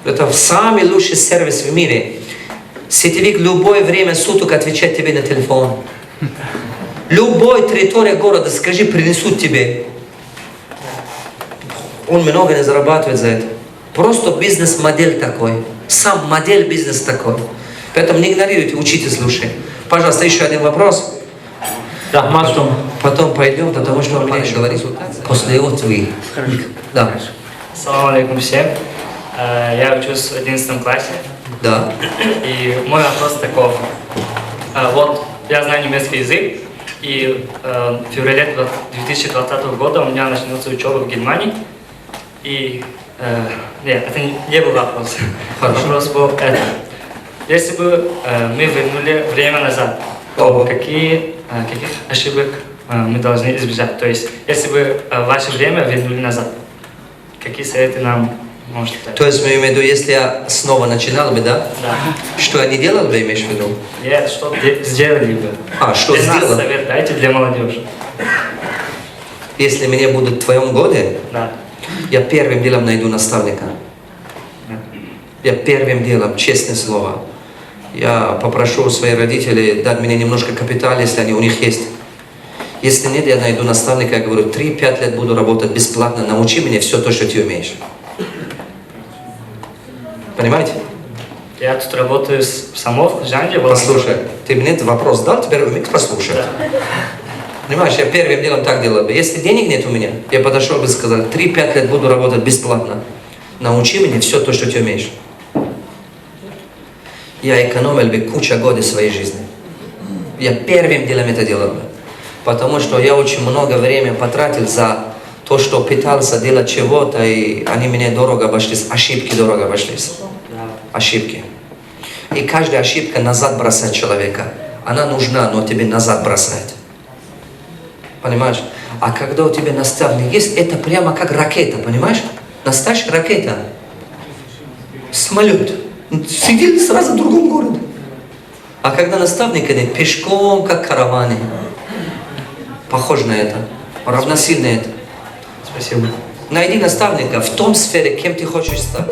Это самый лучший сервис в мире. Сетевик любое время суток отвечает тебе на телефон. Любой территория города, скажи, принесут тебе. Он много не зарабатывает за это. Просто бизнес-модель такой. Сам модель бизнеса такой. Поэтому не игнорируйте, учитесь лучше. Пожалуйста, еще один вопрос. Да, потом пойдем, потому что у меня еще говорит после вот вы. Да. Салам алейкум всем. Я учусь в 11 классе. Да. И мой вопрос таков. Вот, я знаю немецкий язык, и в феврале 2020 года у меня начнется учеба в Германии. И нет, это не был вопрос. Вопрос был это. Если бы мы вернули время назад, то каких ошибок мы должны избежать? То есть, если бы ваше время вернули назад, какие советы нам можете дать? То есть, мы имеем в виду, если я снова начинал бы, да? Да. Что я не делал бы, имеешь в виду? Нет, что сделали бы? Что для сделал? нас совет дайте для молодежи. Если меня будут в твоем годе, Да. я первым делом найду наставника. Я первым делом, честное слово, я попрошу своих родителей дать мне немножко капитала, если они у них есть. Если нет, я найду наставника, я говорю, 3-5 лет буду работать бесплатно, научи меня все то, что ты умеешь. Понимаете? Я тут работаю в Самовке, в Жанде. Послушай, ты мне этот вопрос дал, теперь уметь послушать. Да. Понимаешь, я первым делом так делал бы. Если денег нет у меня, я подошел бы и сказал, 3-5 лет буду работать бесплатно. Научи меня все то, что ты умеешь. Я экономил бы кучу года своей жизни. Я первым делом это делал бы. Потому что я очень много времени потратил за то, что пытался делать чего-то, и они мне дорого обошлись, ошибки дорого обошлись. Ошибки. И каждая ошибка назад бросает человека. Она нужна, но тебе назад бросает. Понимаешь? А когда у тебя наставник есть, это прямо как ракета, понимаешь? Настоящая ракета. Самолет. Сидели сразу в другом городе. А когда наставник идет пешком, как караваны. Похоже на это. Равносильно это. Спасибо. Найди наставника в том сфере, кем ты хочешь стать.